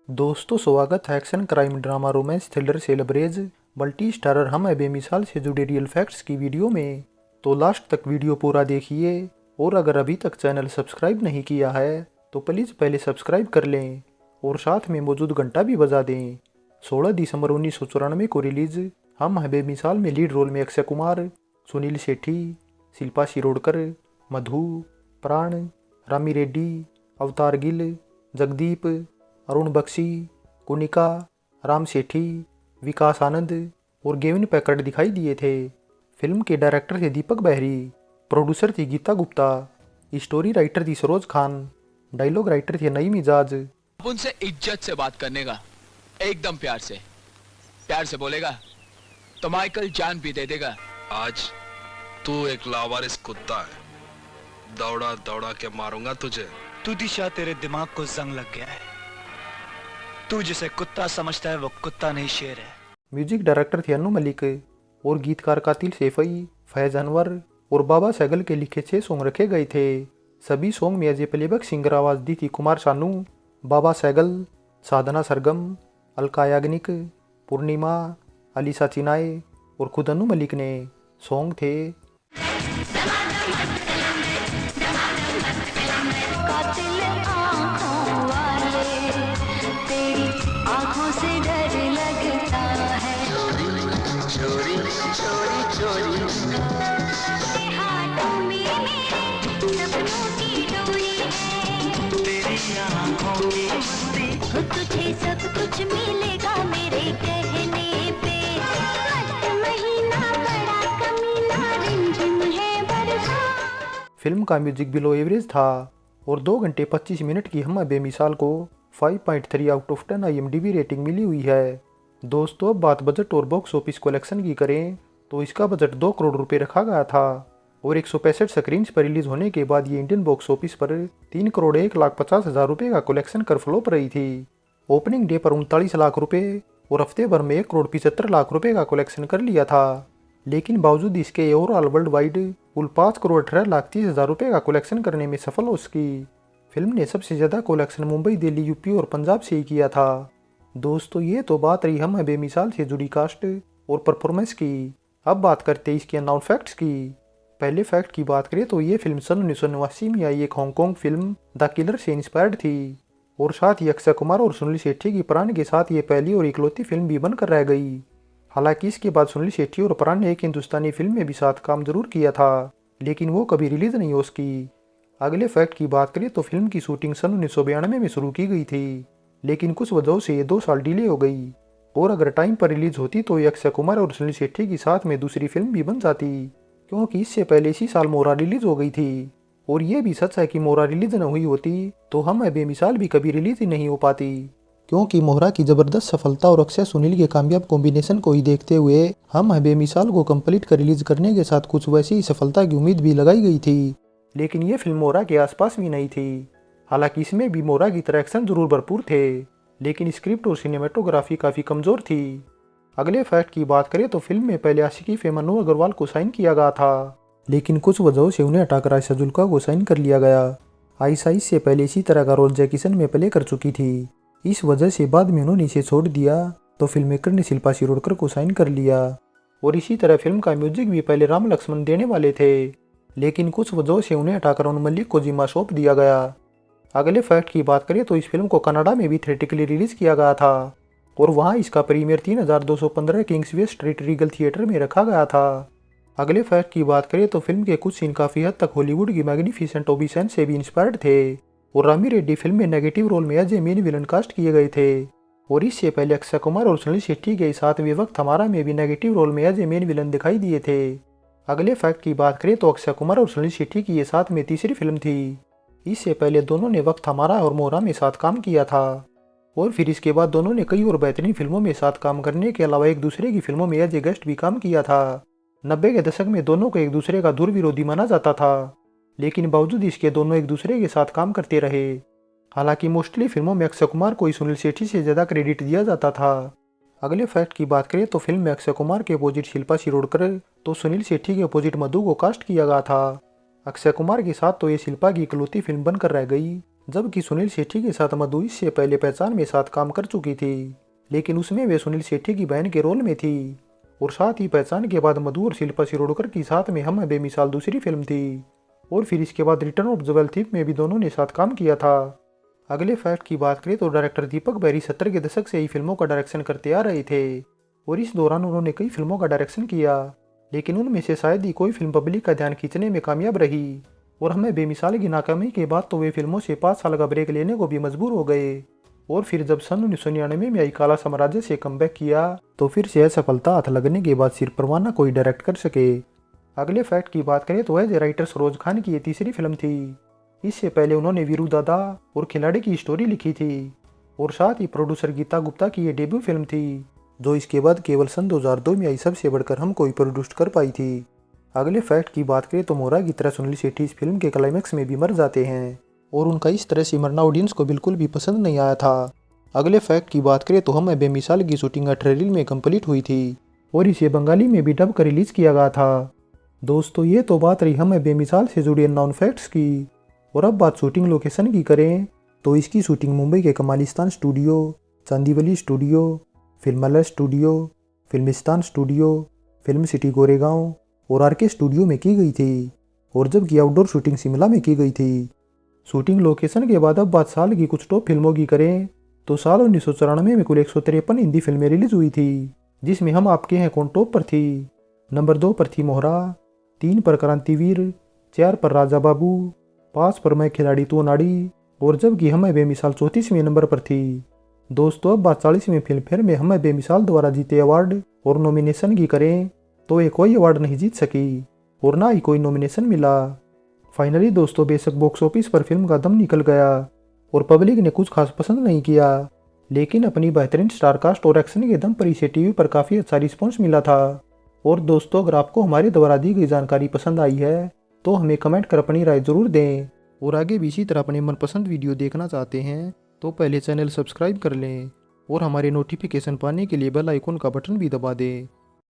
दोस्तों स्वागत है action crime drama romance thriller सेलिब्रेज मल्टी स्टारर हम है बेमिसाल से जुड़े रियल फैक्ट्स की वीडियो में। तो लास्ट तक वीडियो पूरा देखिए और अगर अभी तक चैनल सब्सक्राइब नहीं किया है तो प्लीज़ पहले सब्सक्राइब कर लें और साथ में मौजूद घंटा भी बजा दें। 16 दिसंबर 1994 को रिलीज हम है बेमिसाल में लीड रोल में अक्षय कुमार, सुनील शेट्टी, शिल्पा शिरोडकर, मधु, प्राण, रामी रेड्डी, अवतार गिल, जगदीप, अरुण बख्शी, कुनिका, राम सेठी, विकास आनंद और गेविन पैकर्ड दिखाई दिए थे। फिल्म के डायरेक्टर थे दीपक बहरी, प्रोड्यूसर थी गीता गुप्ता, स्टोरी राइटर थी सरोज खान, डायलॉग राइटर थे नईम इजाज। उनसे इज्जत से बात करने का, एकदम प्यार से बोलेगा तो माइकल जान भी दे देगा। आज तू एक लावारिस कुत्ता है, दौड़ा दौड़ा के मारूंगा तुझे। तू दिशा, तेरे दिमाग को जंग लग गया है। तू जिसे कुत्ता समझता है वो कुत्ता नहीं शेर है। म्यूजिक डायरेक्टर थे अनु मलिक और गीतकार कातिल सैफई, फैज अनवर और बाबा सैगल के लिखे 6 सॉन्ग रखे गए थे। सभी सॉन्ग में एज ए प्लेबैक सिंगर आवाज दी थी कुमार सानू, बाबा सैगल, साधना सरगम, अलका याग्निक, पूर्णिमा, अलीसा चिनाए और खुद अनु मलिक ने। सॉन्ग थे तुझे सब कुछ मिलेगा मेरे कहने पे। महीना बड़ा कमीना, रिमझिम है बरसा। फिल्म का म्यूजिक बिलो एवरेज था और 2 घंटे 25 मिनट की हम बेमिसाल को 5.3 आउट ऑफ 10 IMDb रेटिंग मिली हुई है। दोस्तों अब बात बजट और बॉक्स ऑफिस कलेक्शन की करें तो इसका बजट 2 करोड़ रुपए रखा गया था और 165 स्क्रीन पर रिलीज होने के बाद ये इंडियन बॉक्स ऑफिस पर 3 करोड़ 1,50,000 रुपये का कलेक्शन कर फ्लॉप रही थी। ओपनिंग डे पर 39 लाख रुपए और हफ्ते भर में 1 करोड़ 75 लाख रुपए का कलेक्शन कर लिया था। लेकिन बावजूद इसके ओवरऑल वर्ल्ड वाइड कुल 5 करोड़ 18,30,000 रुपये का कलेक्शन करने में सफल हो सकी। फिल्म ने सबसे ज़्यादा कलेक्शन मुंबई, दिल्ली, यूपी और पंजाब से ही किया था। दोस्तों ये तो बात रही हम बेमिसाल से जुड़ी कास्ट और परफॉर्मेंस की। अब बात करते हैं इसके नॉन फैक्ट्स की। पहले फैक्ट की बात करें तो ये फिल्म सन 1989 में आई एक हांगकांग फिल्म द किलर से इंस्पायर्ड थी और साथ ही अक्षय कुमार और सुनील शेट्टी की प्राण के साथ ये पहली और इकलौती फिल्म भी बनकर रह गई। हालांकि इसके बाद सुनील शेट्टी और प्राण ने एक हिंदुस्तानी फिल्म में भी साथ काम जरूर किया था लेकिन वो कभी रिलीज नहीं हो सकी। अगले फैक्ट की बात करें तो फिल्म की शूटिंग सन 1992 में शुरू की गई थी लेकिन कुछ वजहों से ये 2 साल डिले हो गई और अगर टाइम पर रिलीज होती तो ये अक्षय कुमार और सुनील शेट्टी की साथ में दूसरी फिल्म भी बन जाती क्योंकि इससे पहले इसी साल मोरा रिलीज हो गई थी। और ये भी सच है कि मोरा रिलीज न हुई होती तो हम बेमिसाल भी कभी रिलीज ही नहीं हो पाती क्योंकि मोहरा की जबरदस्त सफलता और अक्षय सुनील के कामयाब कॉम्बिनेशन को ही देखते हुए हम बेमिसाल को कंप्लीट कर रिलीज करने के साथ कुछ वैसी ही सफलता की उम्मीद भी लगाई गई थी। लेकिन ये फिल्म मोरा के आसपास भी नहीं थी। हालांकि इसमें भी मोरा की तरह एक्शन जरूर भरपूर थे लेकिन स्क्रिप्ट और सिनेमेटोग्राफी काफी कमजोर थी। अगले फैक्ट की बात करें तो फिल्म में पहले आशिकी फेम अनु अग्रवाल को साइन किया गया था लेकिन कुछ वजहों से उन्हें हटाकर आयशा जुल्का को साइन कर लिया गया। आयशा इससे पहले इसी तरह का रोल जैकी सन में प्ले कर चुकी थी। इस वजह से बाद में उन्होंने इसे छोड़ दिया तो फिल्म मेकर ने शिल्पा शिरोडकर को साइन कर लिया। और इसी तरह फिल्म का म्यूजिक भी पहले राम लक्ष्मण देने वाले थे लेकिन कुछ वजहों से उन्हें हटाकर अनु मलिक को जिम्मा सौंप दिया गया। अगले फैक्ट की बात करें तो इस फिल्म को कनाडा में भी थिएट्रिकली रिलीज किया गया था और वहां इसका premiere 3215 Kingsway Street Regal Theatre में रखा गया था। अगले फैक्ट की बात करें तो फिल्म के कुछ सीन काफी हद तक हॉलीवुड की मैग्निफिसेंट ओबिसन से भी इंस्पायर्ड थे और रामी रेड्डी फिल्म में नेगेटिव रोल में as a main villain cast किए गए थे। और इससे पहले अक्षय कुमार और सुनील शेट्टी के साथ वे वक्त हमारा में भी नेगेटिव रोल में एज ए मेन विलन दिखाई दिए थे। अगले फैक्ट की बात करें तो अक्षय कुमार और सुनील शेट्टी की ये साथ में तीसरी फिल्म थी। इससे पहले दोनों ने वक्त हमारा और मोहरा में साथ काम किया था और फिर इसके बाद दोनों ने कई और बेहतरीन फिल्मों में साथ काम करने के अलावा एक दूसरे की फिल्मों में एज ए गेस्ट भी काम किया था। 90 के दशक में दोनों को एक दूसरे का दूर विरोधी माना जाता था लेकिन बावजूद इसके दोनों एक दूसरे के साथ काम करते रहे। हालांकि मोस्टली फिल्मों में अक्षय कुमार को ही सुनील शेट्टी से ज़्यादा क्रेडिट दिया जाता था। अगले फैक्ट की बात करें तो फिल्म में अक्षय कुमार के अपोजिट शिल्पा शिरोडकर तो सुनील शेट्टी के अपोजिट मधु को कास्ट किया गया था। अक्षय कुमार के साथ तो ये शिल्पा की इकलौती फिल्म बनकर रह गई, जबकि सुनील शेट्टी के साथ मधु इससे पहले पहचान में साथ काम कर चुकी थी, लेकिन उसमें वे सुनील शेट्टी की बहन के रोल में थी। और साथ ही पहचान के बाद मधु और शिल्पा शिरोडकर की साथ में हम बेमिसाल दूसरी फिल्म थी। और फिर इसके बाद रिटर्न ऑफ द वेल्थ थिef में भी दोनों ने साथ काम किया था। अगले फैक्ट की बात करें तो डायरेक्टर दीपक बैरी 70 के दशक से ही फिल्मों का डायरेक्शन करते आ रहे थे और इस दौरान उन्होंने कई फिल्मों का डायरेक्शन किया, लेकिन उनमें से शायद ही कोई फिल्म पब्लिक का ध्यान खींचने में कामयाब रही। और हमें बेमिसाल की नाकामी के बाद तो वे फिल्मों से 5 साल का ब्रेक लेने को भी मजबूर हो गए। और फिर जब सन 1999 में आई काला साम्राज्य से कमबैक किया तो फिर से असफलता हाथ लगने के बाद सिर्फ परवाना कोई डायरेक्ट कर सके। अगले फैक्ट की बात करें तो as a writer Saroj Khan की ये तीसरी फिल्म थी। इससे पहले उन्होंने वीरू दादा और खिलाड़ी की स्टोरी लिखी थी और साथ ही प्रोड्यूसर गीता गुप्ता की ये डेब्यू फिल्म थी, जो इसके बाद केवल सन 2002 में आई सबसे बढ़कर हम कोई प्रोड्यूस कर पाई थी। अगले फैक्ट की बात करें तो मोरा की तरह सुनील शेट्टी इस फिल्म के क्लाइमैक्स में भी मर जाते हैं और उनका इस तरह से मरना ऑडियंस को बिल्कुल भी पसंद नहीं आया था। अगले फैक्ट की बात करें तो हम बेमिसाल की शूटिंग 18 रील में कंप्लीट हुई थी और इसे बंगाली में भी डब कर रिलीज किया गया था। दोस्तों ये तो बात रही हमें बेमिसाल से जुड़े नॉन फैक्ट्स की, और अब बात शूटिंग लोकेशन की करें तो इसकी शूटिंग मुंबई के Kamalistan studio, Chandivali studio, Filmalaya studio, Filmistan studio, Film City Goregaon और आरके स्टूडियो में की गई थी, और जबकि आउटडोर शूटिंग शिमला में की गई थी। शूटिंग लोकेशन के बाद अब बात साल की कुछ टॉप फिल्मों की करें तो साल 1994 में कुल 153 हिंदी फिल्में रिलीज हुई थी, जिसमें हम आपके हैं कौन टॉप पर थी। नंबर 2 पर थी मोहरा, 3 पर क्रांतिवीर, 4 पर राजा बाबू, 5 पर मैं खिलाड़ी तो नाड़ी, और जबकि हमें बेमिसाल 34वें नंबर पर थी। दोस्तों अब बात 40वें फिल्म फेयर में हमें बेमिसाल द्वारा जीते अवार्ड और नॉमिनेशन की करें तो ये कोई अवार्ड नहीं जीत सकी और ना ही कोई नॉमिनेशन मिला। फाइनली दोस्तों बेशक बॉक्स ऑफिस पर फिल्म का दम निकल गया और पब्लिक ने कुछ खास पसंद नहीं किया, लेकिन अपनी बेहतरीन स्टारकास्ट और एक्शन के दम पर इसे टीवी पर काफ़ी अच्छा रिस्पॉन्स मिला था। और दोस्तों अगर आपको हमारे द्वारा दी गई जानकारी पसंद आई है तो हमें कमेंट कर अपनी राय जरूर दें, और आगे भी इसी तरह अपने मनपसंद वीडियो देखना चाहते हैं तो पहले चैनल सब्सक्राइब कर लें और हमारे नोटिफिकेशन पाने के लिए बेल आइकन का बटन भी दबा दें।